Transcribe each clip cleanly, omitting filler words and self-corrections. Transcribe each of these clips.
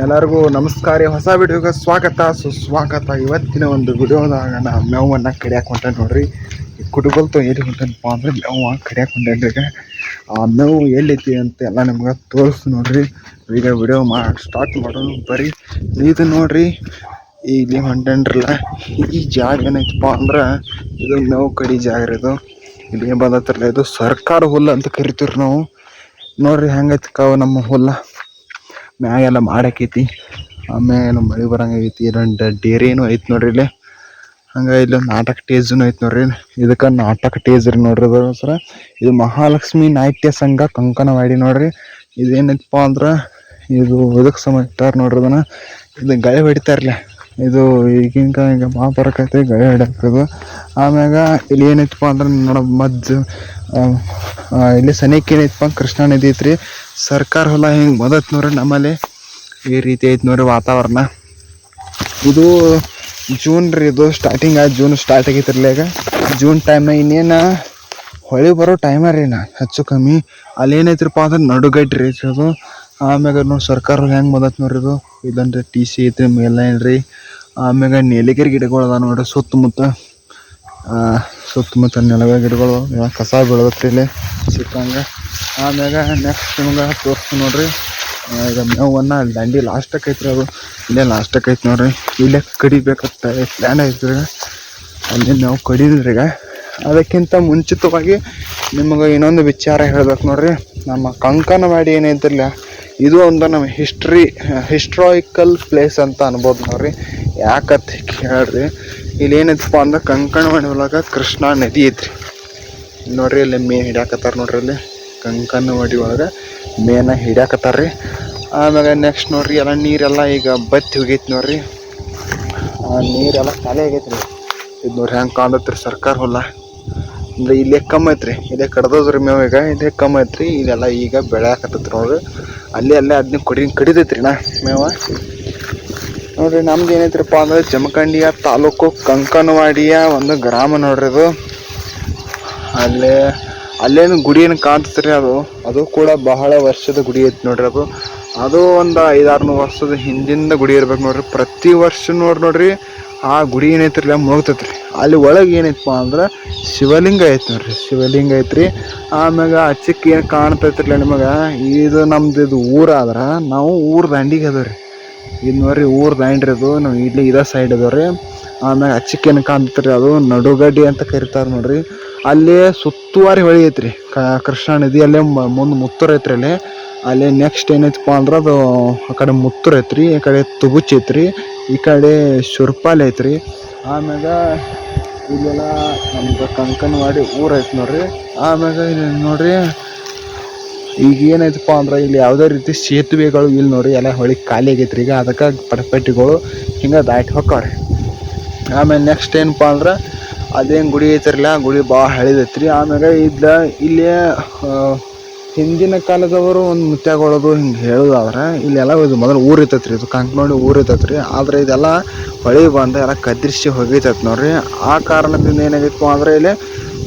ಎಲ್ಲರಿಗೂ ನಮಸ್ಕಾರ. ಹೊಸ ವಿಡಿಯೋಗೆ ಸ್ವಾಗತ ಸುಸ್ವಾಗತ. ಇವತ್ತಿನ ಒಂದು ವಿಡಿಯೋದಾಗ ನಾ ಮೇವನ್ನು ಕಡಿಯಾಕೆ ಹೊಂಟೇನೆ ನೋಡ್ರಿ. ಈ ಕುಟುಂಬಲ್ತು ಎಲ್ಲಿ ಹೊಂಟೇನಪ್ಪ ಅಂದ್ರೆ ಮೇವು ಕಡಿಯಾಕೆ ಹೊಂಟೇನ್ರಿ. ಆ ಮೇವು ಎಲ್ಲೈತಿ ಅಂತ ಎಲ್ಲ ನಿಮ್ಗೆ ತೋರಿಸ್ತು ನೋಡ್ರಿ. ಈಗ ವಿಡಿಯೋ ಸ್ಟಾರ್ಟ್ ಮಾಡೋಣ ಬರ್ರಿ. ಇದು ನೋಡ್ರಿ ಇಲ್ಲಿ ಹೊಂಟೇನ್ರಲ್ಲ, ಈ ಜಾಗ ಏನೈತಪ್ಪ ಅಂದ್ರೆ ಇದು ಮೇವು ಕಡಿ ಜಾಗ ರೀ. ಇಲ್ಲಿ ಏನು ಬಂದತ್ರಲ್ಲ, ಇದು ಸರ್ಕಾರ ಹುಲ್ಲು ಅಂತ ಕರಿತೀವ್ರಿ ನಾವು. ನೋಡ್ರಿ ಹೆಂಗೈತಿ ನಮ್ಮ ಹುಲ್ಲ ಮ್ಯಾಗೆಲ್ಲ ಮಾಡಾಕೈತಿ. ಆಮೇಲೆ ಮಳೆ ಬರಂಗೈತಿ. ಇಲ್ಲೊಂದು ಡೇರಿನೂ ಐತಿ ನೋಡ್ರಿ ಇಲ್ಲಿ. ಹಂಗೆ ಇಲ್ಲೊಂದು ನಾಟಕ ಟೇಜನು ಐತಿ ನೋಡ್ರಿ. ಇದಕ್ಕೆ ನಾಟಕ ಟೇಜ್ ರೀ ನೋಡ್ರಿ. ಅದರ ಇದು ಮಹಾಲಕ್ಷ್ಮಿ ನಾಟ್ಯ ಸಂಘ ಕಂಕನವಾಡಿ ನೋಡ್ರಿ. ಇದೇನೈತಪ್ಪ ಅಂದ್ರೆ ಇದು ಇದಕ್ಕೆ ಸಂಬಂಧ ನೋಡ್ರಿ. ಅದನ್ನ ಇದು ಗಳೆ ಹೊಡಿತಾರಲ್ಲ, ಇದು ಈಗ ಬರಕೈತಿ ಗಳೆ ಹೊಡ್ಯಾಕದು. ಆಮ್ಯಾಗ ಇಲ್ಲಿ ಏನೈತಪ್ಪ ಅಂದ್ರೆ ನೋಡ ಮಜ್ಜು ಇಲ್ಲಿ ಸನಿಕ್ ಏನೈತಪ್ಪ ಕೃಷ್ಣಾ ನದಿ ಐತ್ರಿ. ಸರ್ಕಾರ ಹೊಲ ಹಿಂಗೆ ಬಂದೈತೆ ನೋಡ್ರಿ. ನಮ್ಮಲ್ಲಿ ಈ ರೀತಿ ಐತಿ ನೋಡ್ರಿ ವಾತಾವರಣ. ಇದು ಜೂನ್ ರೀ, ಇದು ಸ್ಟಾರ್ಟಿಂಗ್ ಜೂನ್ ಸ್ಟಾರ್ಟ್ ಆಗೈತಿರ್ಲಿ. ಈಗ ಜೂನ್ ಟೈಮ್ನಾಗ ಇನ್ನೇನು ಹೊಳೆ ಬರೋ ಟೈಮರಿ ಹೆಚ್ಚು ಕಮ್ಮಿ. ಅಲ್ಲಿ ಏನೈತ್ರಪ್ಪ ಅಂದ್ರೆ ನಡುಗಡ್ಡಿ ರೀ ಅದು. ಆಮ್ಯಾಗ ನೋಡಿ ಸರ್ಕಾರ ಹೆಂಗೆ ಬಂದೈತೆ ನೋಡ್ರಿ. ಇದು ಇಲ್ಲಂದ್ರೆ ಟಿ ಸಿ ಐತ್ರಿ ಮೇಲ್ನೈನ್ ರೀ. ಆಮ್ಯಾಗ ನೆಲಿಗರಿ ಗಿಡಗಳು ಅದ ನೋಡ್ರಿ ಸುತ್ತಮುತ್ತ. ನೆಲಗ ಗಿಡಗಳು ಕಸ ಬೆಳೆದತ್ರಿ ಇಲ್ಲಿ ಸಿಕ್ಕಂಗೆ. ಆಮ್ಯಾಗ ನೆಕ್ಸ್ಟ್ ನಿಮ್ಗೆ ತೋರಿಸ್ತು ನೋಡ್ರಿ. ಈಗ ಮೇವನ್ನು ಅಲ್ಲಿ ದಂಡಿ ಲಾಸ್ಟಕ್ಕೆ ಐತ್ರಿ. ಅದು ಇಲ್ಲೇ ಲಾಸ್ಟಕ್ಕೆ ಐತಿ ನೋಡ್ರಿ. ಇಲ್ಲೇ ಕಡಿಬೇಕಂತ ಪ್ಲ್ಯಾನ್ ಐತ್ರಿ. ಅಲ್ಲಿ ನಾವು ಕಡಿದ್ರಿ. ಈಗ ಅದಕ್ಕಿಂತ ಮುಂಚಿತವಾಗಿ ನಿಮಗೆ ಇನ್ನೊಂದು ವಿಚಾರ ಹೇಳ್ಬೇಕು ನೋಡ್ರಿ. ನಮ್ಮ ಕಂಕನವಾಡಿ ಏನೈತಿರಲ್ಲ, ಇದು ಒಂದು ನಮ್ಮ ಹಿಸ್ಟ್ರಾಯಿಕಲ್ ಪ್ಲೇಸ್ ಅಂತ ಅನ್ಬೋದು ನೋಡ್ರಿ. ಯಾಕಂತ ಹೇಳ್ರಿ, ಇಲ್ಲಿ ಏನೈತಪ್ಪ ಅಂದ್ರೆ ಕಂಕನವಾಡಿ ಒಳಗೆ ಕೃಷ್ಣಾ ನದಿ ಐತ್ರಿ ನೋಡ್ರಿ. ಇಲ್ಲಿ ಮೇನ್ ಹಿಡ್ಯಾಕತ್ತಾರ ನೋಡ್ರಿ. ಅಲ್ಲಿ ಕಂಕನವಾಡಿ ಒಳಗೆ ಮೇನ ಹಿಡ್ಯಾಕತ್ತಾರ್ರಿ. ಆಮ್ಯಾಗ ನೆಕ್ಸ್ಟ್ ನೋಡ್ರಿ ಎಲ್ಲ ನೀರೆಲ್ಲ ಈಗ ಬತ್ತಿ ಹೋಗೈತಿ ನೋಡ್ರಿ. ನೀರೆಲ್ಲ ಖಾಲಿ ಆಗೈತಿ ರೀ. ಇದು ನೋಡ್ರಿ ಹೆಂಗೆ ಕಾಣತ್ರಿ ಸರ್ಕಾರ ಹೊಲ. ಅಂದ್ರೆ ಇಲ್ಲೇ ಕಮ್ಮಿ ಐತ್ರಿ, ಇಲ್ಲೇ ಕಡ್ದೋದ್ರಿ ಮೇವು. ಈಗ ಇಲ್ಲೇ ಕಮ್ಮಿ ಐತ್ರಿ. ಇದೆಲ್ಲ ಈಗ ಬೆಳೆ ಹಾಕತ್ತೈತ್ರಿ ನೋಡ್ರಿ. ಅಲ್ಲೇ ಅದನ್ನ ಕಡಿದೈತ್ರಿ ಮೇವ ನೋಡ್ರಿ. ನಮ್ದು ಏನೈತ್ರಪ್ಪ ಅಂದ್ರೆ ಜಮಖಂಡಿಯ ತಾಲೂಕು ಕಂಕನವಾಡಿಯ ಒಂದು ಗ್ರಾಮ ನೋಡ್ರಿ. ಇದು ಅಲ್ಲೇನು ಗುಡಿ ಏನು ಕಾಣ್ತತ್ರಿ. ಅದು ಕೂಡ ಬಹಳ ವರ್ಷದ ಗುಡಿ ಐತಿ ನೋಡ್ರಿ. ಅದು ಒಂದು 500-600 ವರ್ಷದ ಹಿಂದಿಂದ ಗುಡಿ ಇರ್ಬೇಕು ನೋಡ್ರಿ. ಪ್ರತಿ ವರ್ಷ ನೋಡ್ರಿ ಆ ಗುಡಿ ಏನೈತಿರಲ್ಲ ಮುಳುಗ್ತೈತ್ರಿ. ಅಲ್ಲಿ ಒಳಗೆ ಏನೈತಪ್ಪ ಅಂದ್ರೆ ಶಿವಲಿಂಗ ಐತಿ ನೋಡ್ರಿ. ಶಿವಲಿಂಗ ಐತ್ರಿ. ಆಮ್ಯಾಗ ಅಚ್ಚಕ್ಕೆ ಏನು ಕಾಣ್ತೈತಿರಲ್ಲ ನಿಮಗೆ, ಇದು ನಮ್ದು ಇದು ಊರಾದ್ರೆ ನಾವು ಊರು ದಂಡಿಗೆ ಅದಾವ್ರಿ. ಇದು ನೋಡ್ರಿ ಊರು ದಾಂಡ್ರಿ. ಅದು ನಾವು ಇಲ್ಲಿ ಇದೇ ಸೈಡ್ ಅದಾವ್ರಿ. ಆಮ್ಯಾಗ ಅಚ್ಚಕ್ಕೆ ಏನು ಕಾಣ್ತೈತ್ರಿ, ಅದು ನಡುಗಡ್ಡಿ ಅಂತ ಕರಿತಾರೆ ನೋಡ್ರಿ. ಅಲ್ಲಿ ಸುತ್ತುವಾರಿ ಹೊಳಿ ಐತ್ರಿ ಕೃಷ್ಣಾ ನದಿ. ಅಲ್ಲೇ ಮುಂದೆ ಮುತ್ತೂರು ಐತ್ರಿ. ಅಲ್ಲಿ ನೆಕ್ಸ್ಟ್ ಏನೈತಪ್ಪ ಅಂದ್ರೆ ಅದು ಆ ಕಡೆ ಮುತ್ತೂರು ಐತ್ರಿ, ಈ ಕಡೆ ತುಗುಚ್ ಐತ್ರಿ, ಈ ಕಡೆ ಶುರ್ಪಾಲ್ ಐತ್ರಿ. ಆಮ್ಯಾಗ ಇಲ್ಲೆಲ್ಲ ನಮ್ದು ಕಂಕನವಾಡಿ ಊರು ಐತಿ ನೋಡ್ರಿ. ಆಮ್ಯಾಗ ಇಲ್ಲಿ ನೋಡ್ರಿ ಈಗ ಏನೈತಪ್ಪ ಅಂದ್ರೆ ಇಲ್ಲಿ ಯಾವುದೇ ರೀತಿ ಸೇತುವೆಗಳು ಇಲ್ಲಿ ನೋಡ್ರಿ. ಎಲ್ಲ ಹೊಳಿ ಖಾಲಿ ಆಗೈತ್ರಿ. ಈಗ ಅದಕ್ಕೆ ಪಟಪಟ್ಟಿಗಳು ಹಿಂಗೆ ದಾಟಿ ಹೋಕ್ಕವ್ರಿ. ಆಮೇಲೆ ನೆಕ್ಸ್ಟ್ ಏನಪ್ಪ ಅಂದ್ರೆ ಅದೇನು ಗುಡಿ ಐತಿರಲ್ಲ, ಗುಡಿ ಭಾಳ ಹಳಿದೈತ್ರಿ. ಆಮ್ಯಾಗ ಇಲ್ಲಿ ಹಿಂದಿನ ಕಾಲದವರು ಒಂದು ಮುತ್ಯಾಗಳದು ಹಿಂಗೆ ಹೇಳೋದಾದ್ರೆ ಇಲ್ಲೆಲ್ಲ ಇದು ಮೊದಲು ಊರು ಇರ್ತೈತ್ರಿ. ಇದು ಕಂಕನವಾಡಿ ಊರು ಇರ್ತೈತ್ರಿ. ಆದರೆ ಇದೆಲ್ಲ ಹೊಳಿ ಬಂದು ಎಲ್ಲ ಕದ್ರಿಸಿ ಹೋಗೈತೈತೆ ನೋಡ್ರಿ. ಆ ಕಾರಣದಿಂದ ಏನಾಗೈತಪ್ಪ ಅಂದ್ರೆ ಇಲ್ಲಿ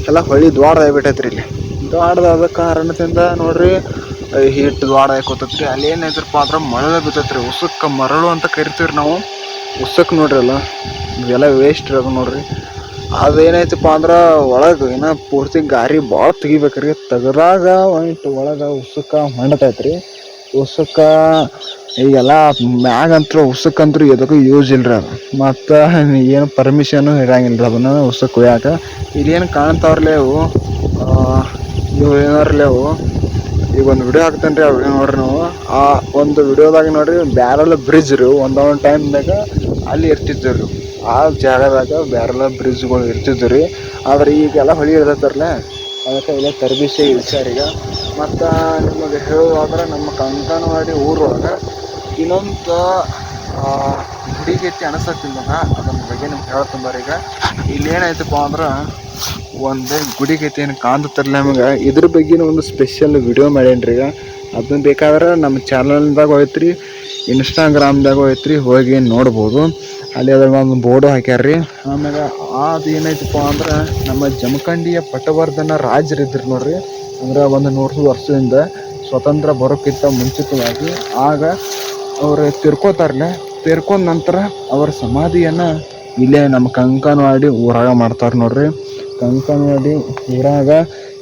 ಎಲ್ಲ ಹೊಳಿ ದ್ವಾರದಾಗ್ಬಿಟ್ಟೈತ್ರಿ. ಇಲ್ಲಿ ದ್ವಾರದಾದ ಕಾರಣದಿಂದ ನೋಡ್ರಿ ಹಿಟ್ಟು ದ್ವಾರ ಹಾಕೋತೈತ್ರಿ. ಅಲ್ಲಿ ಏನೈತ್ರಪ್ಪ ಅಂದ್ರೆ ಮರಳು ಬಿತ್ತೈತ್ರಿ. ಉಸುಕ್ಕೆ ಮರಳು ಅಂತ ಕರಿತೀವಿ ನಾವು. ಉಸಕ್ಕೆ ನೋಡ್ರಿ ಅಲ್ಲ ಇದೆಲ್ಲ ವೇಸ್ಟ್ ಇರೋದು ನೋಡ್ರಿ. ಅದೇನೈತಪ್ಪ ಅಂದ್ರೆ ಒಳಗೆ ಏನೋ ಪೂರ್ತಿ ಗಾರಿ ಭಾಳ ತೆಗಿಬೇಕ್ರಿ. ತೆಗ್ದಾಗ ಒಳಗೆ ಉಸುಕ ಹೊಂಡತೈತ್ರಿ. ಉಸುಕ ಈಗೆಲ್ಲ ಮ್ಯಾಗಂತೂ ಉಸುಕಂತೂ ಎದಕ್ಕೂ ಯೂಸ್ ಇಲ್ರಿ. ಅದು ಮತ್ತು ಏನು ಪರ್ಮಿಷನು ಇರಂಗಿಲ್ಲ ಅದನ್ನು ಉಸುಕ್ ಕೊಯ್ಯಾಕ. ಇಲ್ಲೇನು ಕಾಣ್ತಾವ್ರಲ್ಲೇ ಇವು ಏನಾರಲ್ಲೇ ಅವು. ಈಗ ಒಂದು ವಿಡಿಯೋ ಹಾಕ್ತೇನೆ ರೀ. ಆ ವಿಡಿಯೋ ನೋಡ್ರಿ ನಾವು. ಆ ಒಂದು ವಿಡಿಯೋದಾಗ ನೋಡ್ರಿ ಬ್ಯಾರಲ್ ಬ್ರಿಡ್ಜ್ ರೀ. ಒಂದೊಂದು ಟೈಮ್ದಾಗ ಅಲ್ಲಿ ಇರ್ತಿದ್ವಿ ರೀ. ಆ ಜಾಗದಾಗ ಬ್ಯಾರಲ್ ಬ್ರಿಡ್ಜ್ಗಳು ಇರ್ತಿದ್ವಿ ರೀ. ಆದರೆ ಈಗೆಲ್ಲ ಹೊಳಿ ಇರ್ತೈತಾರಲ್ಲ, ಅದಕ್ಕೆ ಇಲ್ಲ ತರಬೇತಿ ಇಳಿಸ್ಯಾರೀಗ. ಮತ್ತು ನಿಮಗೆ ಹೇಳೋದಾದ್ರೆ ನಮ್ಮ ಕಂಕನವಾಡಿ ಊರೊಳಗೆ ಇನ್ನೊಂದು ಗುಡಿಗೈತಿ ಅನಿಸತ್ತಿಲ್ಲ. ಅದ್ರ ಬಗ್ಗೆ ನಿಮ್ಗೆ ಹೇಳ್ತಂಬಾರ. ಈಗ ಇಲ್ಲೇನಾಯ್ತಪ್ಪ ಅಂದ್ರೆ ಒಂದು ಗುಡಿಗೈತಿ ಏನು ಕಾಣ್ತಿರಲ್ಲ ನಮಗೆ. ಇದ್ರ ಬಗ್ಗೆ ಒಂದು ಸ್ಪೆಷಲ್ ವಿಡಿಯೋ ಮಾಡೇನ್ರಿ. ಈಗ ಅದನ್ನ ಬೇಕಾದ್ರೆ ನಮ್ಮ ಚಾನಲ್ದಾಗ ಹೋಯ್ತ್ರಿ, ಇನ್ಸ್ಟಾಗ್ರಾಮ್ದಾಗ ಹೋಯ್ತ್ರಿ, ಹೋಗಿ ನೋಡ್ಬೋದು. ಅಲ್ಲಿ ಅದ್ರಾಗ ಒಂದು ಬೋರ್ಡು ಹಾಕ್ಯಾರ್ರಿ. ಆಮ್ಯಾಗ ಅದು ಏನೈತಪ್ಪ ಅಂದ್ರೆ ನಮ್ಮ ಜಮಖಂಡಿಯ ಪಟವರ್ಧನ ರಾಜರಿದ್ರು ನೋಡ್ರಿ. ಅಂದ್ರೆ ಒಂದು 100 ವರ್ಷದಿಂದ ಸ್ವತಂತ್ರ ಬರೋಕ್ಕಿಂತ ಮುಂಚಿತವಾಗಿ ಆಗ ಅವ್ರು ತೀರ್ಕೋತಾರಲ್ಲ, ತೀರ್ಕೊಂಡ ನಂತರ ಅವ್ರ ಸಮಾಧಿಯನ್ನು ಇಲ್ಲೇ ನಮ್ಮ ಕಂಕನವಾಡಿ ಊರಾಗ ಮಾಡ್ತಾರೆ ನೋಡ್ರಿ. ಕಂಕನವಾಡಿ ಊರಾಗ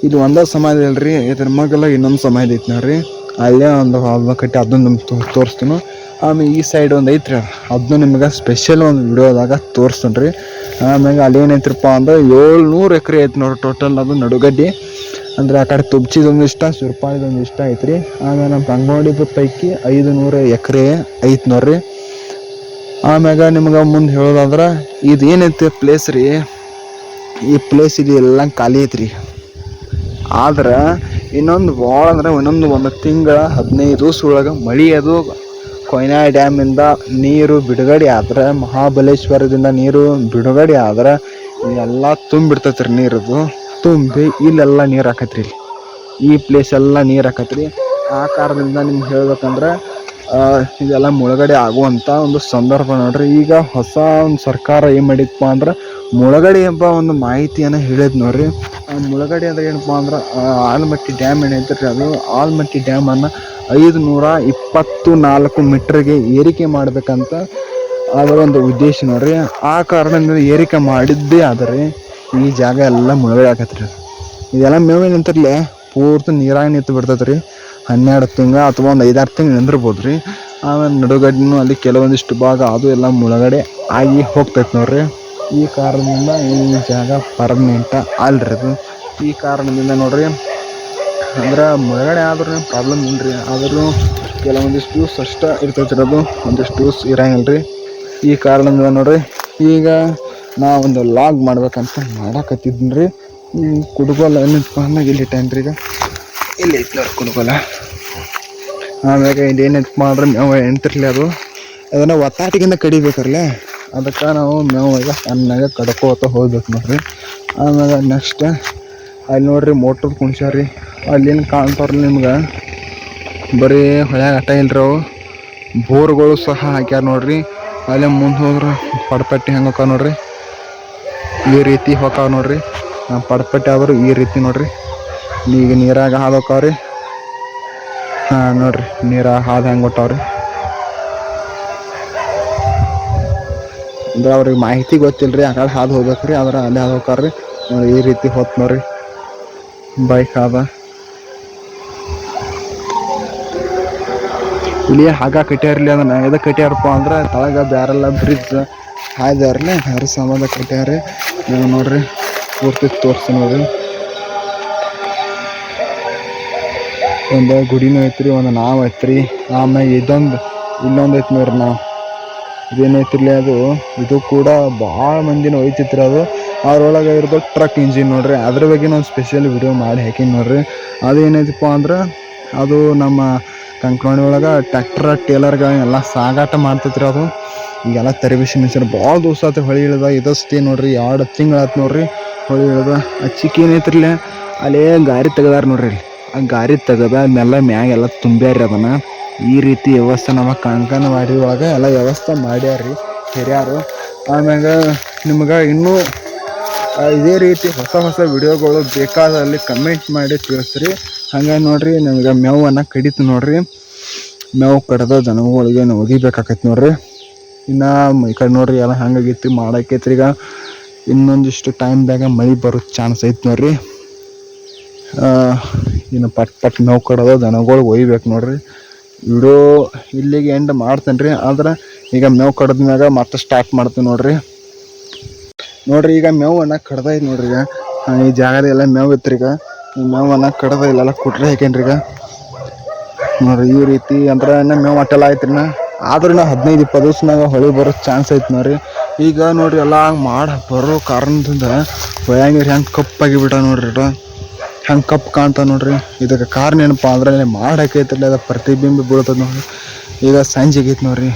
ಇದು ಒಂದೇ ಸಮಾಧಿ ಅಲ್ರಿ, ಇದ್ರ ಮಗಲ ಇನ್ನೊಂದು ಸಮಾಧಿ ಐತಿ ನೋಡ್ರಿ. ಅಲ್ಲೇ ಒಂದು ಹಾಲ್ನ ಕಟ್ಟಿ ಅದನ್ನ ನಿಮ್ಗೆ ತೋರಿಸ್ತೀನಿ. ಆಮೇಲೆ ಈ ಸೈಡ್ ಒಂದು ಐತ್ರಿ, ಅದನ್ನ ನಿಮ್ಗೆ ಸ್ಪೆಷಲ್ ಒಂದು ವಿಡಿಯೋದಾಗ ತೋರಿಸ್ತೀನಿ ರೀ. ಆಮೇಲೆ ಅಲ್ಲೇನೈತ್ರಪ್ಪ ಅಂದ್ರೆ 700 ಎಕರೆ ಐತಿ ನೋಡ್ರಿ ಟೋಟಲ್. ಅದು ನಡುಗಡ್ಡಿ ಅಂದ್ರೆ ಆ ಕಡೆ ತುಬ್ಚಿದೊಂದು ಇಷ್ಟ, ಸುರ್ಪಾಳಿದೊಂದು ಇಷ್ಟ ಐತ್ರಿ. ಆಮೇಲೆ ನಮ್ಮ ಕಂಗವಾಡಿದ ಪೈಕಿ 500 ಎಕರೆ ಐತಿ ನೋಡ್ರಿ. ಆಮ್ಯಾಗ ನಿಮ್ಗೆ ಮುಂದೆ ಹೇಳೋದಾದ್ರೆ ಇದು ಏನೈತಿ ಪ್ಲೇಸ್ ರೀ, ಈ ಪ್ಲೇಸ್ ಇಲ್ಲಿ ಎಲ್ಲ ಖಾಲಿ ಐತ್ರಿ. ಆದ್ರೆ ಇನ್ನೊಂದು ಭಾಳ ಅಂದ್ರೆ ಒಂದು ತಿಂಗಳ 15 ದಿವಸ ಒಳಗೆ ಮಳೆ ಅದು ಕೊಯ್ನಾ ಡ್ಯಾಮಿಂದ ನೀರು ಬಿಡುಗಡೆ ಆದ್ರೆ, ಮಹಾಬಲೇಶ್ವರದಿಂದ ನೀರು ಬಿಡುಗಡೆ ಆದ್ರೆ ಎಲ್ಲ ತುಂಬಿಡ್ತೈತೆ ರೀ. ನೀರದು ತುಂಬಿ ಇಲ್ಲೆಲ್ಲ ನೀರು ಹಾಕತ್ರಿ. ಈ ಪ್ಲೇಸ್ ಎಲ್ಲ ನೀರು ಹಾಕತ್ರಿ. ಆ ಕಾರಣದಿಂದ ನಿಮ್ಗೆ ಹೇಳ್ಬೇಕಂದ್ರೆ ಇದೆಲ್ಲ ಮುಳುಗಡೆ ಆಗುವಂಥ ಒಂದು ಸಂದರ್ಭ ನೋಡ್ರಿ. ಈಗ ಹೊಸ ಒಂದು ಸರ್ಕಾರ ಏನು ಮಾಡಿದಪ್ಪ ಅಂದ್ರೆ ಮುಳುಗಡೆ ಎಂಬ ಒಂದು ಮಾಹಿತಿಯನ್ನು ಹೇಳಿದ್ ನೋಡ್ರಿ. ಆ ಮುಳುಗಡೆ ಅಂದ್ರೆ ಏನಪ್ಪ ಅಂದ್ರೆ ಆಲಮಟ್ಟಿ ಡ್ಯಾಮ್ ಏನೈತ್ರಿ, ಅದು ಆಲಮಟ್ಟಿ ಡ್ಯಾಮನ್ನು 524 ಮೀಟ್ರಿಗೆ ಏರಿಕೆ ಮಾಡ್ಬೇಕಂತ ಅದರ ಒಂದು ಉದ್ದೇಶ ನೋಡ್ರಿ. ಆ ಕಾರಣದಿಂದ ಏರಿಕೆ ಮಾಡಿದ್ದೇ ಆದರೆ ಈ ಜಾಗ ಎಲ್ಲ ಮುಳುಗಡೆ ಆಗತ್ರಿ. ಇದೆಲ್ಲ ಮೇವಿನ ನಿಂತಿರ್ಲೆ ಪೂರ್ತಿ ನೀರಾಗಿ ನಿಂತು ಬಿಡ್ತೈತೆ ರೀ. 12 ತಿಂಗಳು ಅಥವಾ ಒಂದು 5-6 ತಿಂಗಳು ನಿಂದಿರ್ಬೋದು ರೀ. ಆಮೇಲೆ ನಡುಗಡ್ಡಿನೂ ಅಲ್ಲಿ ಕೆಲವೊಂದಿಷ್ಟು ಭಾಗ ಅದು ಎಲ್ಲ ಮುಳುಗಡೆ ಆಗಿ ಹೋಗ್ತೈತೆ ನೋಡ್ರಿ. ಈ ಕಾರಣದಿಂದ ಈ ಜಾಗ ಪರ್ಮನೆಂಟ ಅಲ್ರಿ ಅದು. ಈ ಕಾರಣದಿಂದ ನೋಡ್ರಿ ಅಂದ್ರೆ ಮುಳುಗಡೆ ಆದ್ರೂ ಪ್ರಾಬ್ಲಮ್ ಇಲ್ರಿ, ಆದ್ರೂ ಕೆಲವೊಂದಿಷ್ಟು ದಿವ್ಸ ಅಷ್ಟ ಇರ್ತೈತೆ ರೀ, ಅದು ಒಂದಿಷ್ಟು ದಿವ್ಸ ಇರಂಗಿಲ್ಲ ರೀ. ಈ ಕಾರಣದಿಂದ ನೋಡ್ರಿ ಈಗ ನಾ ಒಂದು ಲಾಗ್ ಮಾಡ್ಬೇಕಂತ ಮಾಡಕತ್ತಿದ್ದೀನಿ ರೀ. ಕುಡ್ಗೋಲ ಏನೈತಪ್ಪ ಅಂದಾಗ ಇಲ್ಲಿ ಇಟ್ಟೇನ್ರಿ, ಈಗ ಇಲ್ಲಿ ಐತಿ ನೋಡ್ರಿ ಕುಡ್ಗೋಲ. ಆಮ್ಯಾಗ ಇಲ್ಲಿ ಏನೈತಪ್ಪ ಅಂದ್ರೆ ಮೇವು ಎಂತಿರ್ಲಿ ಅದನ್ನು ಒತ್ತಾಟಿಗಿಂತ ಕಡಿಬೇಕರಲ್ಲ, ಅದಕ್ಕೆ ನಾವು ಮೇವು ಈಗ ಸಣ್ಣಾಗ ಕಡ್ಕೋತ ಹೋಗ್ಬೇಕು ನೋಡ್ರಿ. ಆಮ್ಯಾಗ ನೆಕ್ಸ್ಟ್ ಅಲ್ಲಿ ನೋಡ್ರಿ ಮೋಟ್ರ್ ಕುಣ್ಸ್ಯಾರ. ಅಲ್ಲೇನು ಕಾಣ್ತಾವ್ರಲ್ಲ ನಿಮ್ಗೆ, ಬರೀ ಹೊಳ್ಯಾಗ ಅಟ್ಟ ಇಲ್ರಿ, ಅವು ಬೋರ್ಗಳು ಸಹ ಹಾಕ್ಯಾರ ನೋಡ್ರಿ. ಅಲ್ಲೇ ಮುಂದೆ ಹೋದ್ರೆ ಪಡ್ಪಟ್ಟಿ ಹೆಂಗೆ ಹೋಕಾವ ನೋಡ್ರಿ, ಈ ರೀತಿ ಹೋಕಾವ ನೋಡ್ರಿ. ಪಡ್ಪಟ್ಟಿ ಆದರೂ ಈ ರೀತಿ ನೋಡ್ರಿ, ಈಗ ನೀರಾಗ ಹಾದು ಹೋಕಾವ್ರಿ. ನೋಡ್ರಿ ನೀರ ಹಾದು ಹೆಂಗೆ ಹೊಟ್ಟಾವ್ರಿ ಅಂದ್ರೆ ಅವ್ರಿಗೆ ಮಾಹಿತಿ ಗೊತ್ತಿಲ್ರಿ, ಆ ಕಡೆ ಹಾದು ಹೋಗ್ಬೇಕ್ರಿ, ಆದ್ರೆ ಅಲ್ಲೇ ಹಾದು ಹೋಕಾರ್ರಿ. ನೋಡಿ ಈ ರೀತಿ ಹೊತ್ತು ನೋಡ್ರಿ ಬೈಕ್ ಹಾದ. ಇಲ್ಲಿ ಹಾಗ ಕಟ್ಯಾರಲಿ, ಅದನ್ನ ಎದಕ್ಕೆ ಕಟ್ಯಾರಪ್ಪ ಅಂದ್ರೆ ತಳಗ ಬ್ಯಾರೆಲ್ಲ ಬ್ರಿಡ್ಜ್ ಹಾಯ್ದಾರಲ್ಲ, ಅದ್ರ ಸಂಬಂಧ ಕಟ್ಯಾರ. ನೀವು ನೋಡ್ರಿ ಪೂರ್ತಿ ತೋರಿಸಿ ನೋಡ್ರಿ. ಒಂದು ಗುಡಿನೂ ಐತ್ರಿ, ಒಂದು ನಾವ್ ಐತ್ರಿ. ಆಮೇಲೆ ಇಲ್ಲೊಂದು ಐತಿ ನೋಡ್ರಿ ನಾವು, ಇದೇನೈತಿರ್ಲಿ ಅದು, ಇದು ಕೂಡ ಭಾಳ ಮಂದಿನ ಒಯ್ತಿತ್ರಿ. ಅದು ಅದ್ರೊಳಗೆ ಇರೋದು ಟ್ರಕ್ ಇಂಜಿನ್ ನೋಡ್ರಿ. ಅದ್ರ ಬಗ್ಗೆ ನಾನು ಸ್ಪೆಷಲ್ ವಿಡಿಯೋ ಮಾಡಿ ಹಾಕಿನಿ ನೋಡ್ರಿ. ಅದು ಏನೈತಪ್ಪ ಅಂದ್ರೆ ಅದು ನಮ್ಮ ಕಂಕವಾಡಿ ಒಳಗೆ ಟ್ರ್ಯಾಕ್ಟರ್ ಟೇಲರ್ಗಳನ್ನೆಲ್ಲ ಸಾಗಾಟ ಮಾಡ್ತೈತ್ರಿ. ಅದು ಈಗೆಲ್ಲ ತರಬೇತಿ ಮಿಷನ್ ಭಾಳ ದಿವಸ ಆಯ್ತು ಹೊಳಿ ಇಳ್ದ. ಇದಷ್ಟೇ ನೋಡ್ರಿ 2 ತಿಂಗಳಾಯ್ತು ನೋಡ್ರಿ ಹೊಳಿ ಇಳ್ದ. ಅಚ್ಚಿಕೆ ಏನೈತ್ರಿಲ್ಲ ಅಲ್ಲೇ ಗಾರಿ ತೆಗ್ದಾರ ನೋಡ್ರಿ. ಆ ಗಾರಿ ತೆಗೆದ ಮೆಲ್ಲ ಮ್ಯಾಗೆಲ್ಲ ತುಂಬ್ಯಾರಿ ಅದನ್ನು. ಈ ರೀತಿ ವ್ಯವಸ್ಥೆ ನಮ್ಮ ಕಂಕನವಾಡಿ ಒಳಗೆ ಎಲ್ಲ ವ್ಯವಸ್ಥೆ ಮಾಡ್ಯಾರ್ರಿ ಹಿರಿಯರು. ಆಮ್ಯಾಗ ನಿಮ್ಗೆ ಇನ್ನೂ ಇದೇ ರೀತಿ ಹೊಸ ವಿಡಿಯೋಗಳು ಬೇಕಾದಲ್ಲಿ ಕಮೆಂಟ್ ಮಾಡಿ ತಿಳಿಸ್ರಿ. ಹಂಗಾಗಿ ನೋಡ್ರಿ ನಿಮ್ಗೆ ಮೇವನ್ನು ಕಡಿತು ನೋಡ್ರಿ. ಮೇವು ಕಡ್ದ ದನಗಳಿಗೆ ಒಗಿಬೇಕಾಕೈತಿ ನೋಡ್ರಿ. ಇನ್ನು ಈ ಕಡೆ ನೋಡ್ರಿ ಎಲ್ಲ ಹಂಗಾಗೈತಿ ಮಾಡಾಕೈತ್ರಿ. ಈಗ ಇನ್ನೊಂದಿಷ್ಟು ಟೈಮ್ದಾಗ ಮಳೆ ಬರೋ ಚಾನ್ಸ್ ಐತಿ ನೋಡ್ರಿ. ಇನ್ನು ಪಟ್ ಮೇವು ಕಡ್ದ ದನಗಳಿಗೆ ಒಯ್ಬೇಕು ನೋಡ್ರಿ. ವಿಡಿಯೋ ಇಲ್ಲಿಗೆ ಎಂಡ್ ಮಾಡ್ತೇನೆ ರೀ. ಆದ್ರೆ ಈಗ ಮೇವು ಕಡ್ದ್ಮ್ಯಾಗ ಮತ್ತೆ ಸ್ಟಾರ್ಟ್ ಮಾಡ್ತೀನಿ ನೋಡ್ರಿ. ಈಗ ಮೇವನ್ನು ಕಡ್ದೈತಿ ನೋಡ್ರಿ. ಈಗ ಈ ಜಾಗದೆಲ್ಲ ಮೇವು ಇತ್ತು ಈಗ. ಈ ಮೇವನ್ನು ಕಡ್ದ ಇಲ್ಲೆಲ್ಲ ಕುಟ್ರೆ ಹಾಕೇನ್ರಿ. ಈಗ ನೋಡ್ರಿ ಈ ರೀತಿ ಅಂದ್ರೆ ಮೇವು ಮಟ್ಟೆಲ್ಲ ಆಯ್ತು. ಆದ್ರೂ 15-20 ದಿವ್ಸನಾಗ ಹೊಳಿ ಬರೋ ಚಾನ್ಸ್ ಐತೆ ನೋಡ್ರಿ. ಈಗ ನೋಡ್ರಿ ಎಲ್ಲ ಮಾಡಿ ಬರೋ ಕಾರಣದಿಂದ ಹೊಳ್ಯಾಂಗಿರಿ ಹೆಂಗೆ ಕಪ್ಪಾಗಿ ಬಿಟ್ಟ ನೋಡ್ರಿ. ಹೆಂಗೆ ಕಪ್ಪು ಕಾಣ್ತಾವ ನೋಡ್ರಿ. ಇದಕ್ಕೆ ಕಾರಣ ಏನಪ್ಪ ಅಂದ್ರೆ ಮಾಡಿ ಹಾಕೈತಿಲ್ಲ, ಅದು ಪ್ರತಿಬಿಂಬ ಬೀಳ್ತದೆ ನೋಡ್ರಿ. ಈಗ ಸಂಜೆ ಆಗೈತೆ ನೋಡ್ರಿ,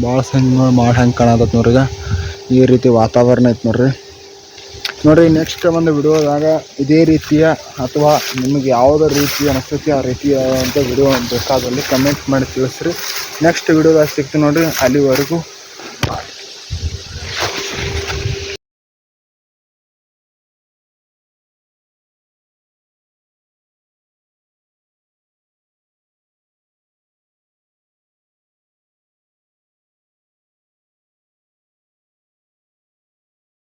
ಭಾಳ ಸಂಜೆ ನೋಡಿ ಮಾಡಿ ಹೆಂಗೆ ಕಾಣತೈತೆ ನೋಡ್ರಿ. ಈಗ ಈ ರೀತಿ ವಾತಾವರಣ ಐತೆ ನೋಡ್ರಿ. ನೆಕ್ಸ್ಟ್ ಒಂದು ವಿಡಿಯೋದಾಗ ಇದೇ ರೀತಿಯ ಅಥವಾ ನಿಮಗೆ ಯಾವುದೇ ರೀತಿಯ ಅನಿಸ್ತೈತಿ ಆ ರೀತಿಯಾದಂಥ ವಿಡಿಯೋ ಬೇಕಾದಲ್ಲಿ ಕಮೆಂಟ್ ಮಾಡಿ ತಿಳಿಸ್ರಿ. ನೆಕ್ಸ್ಟ್ ವಿಡಿಯೋದಾಗ ಸಿಗ್ತೀನಿ ನೋಡ್ರಿ. ಅಲ್ಲಿವರೆಗೂ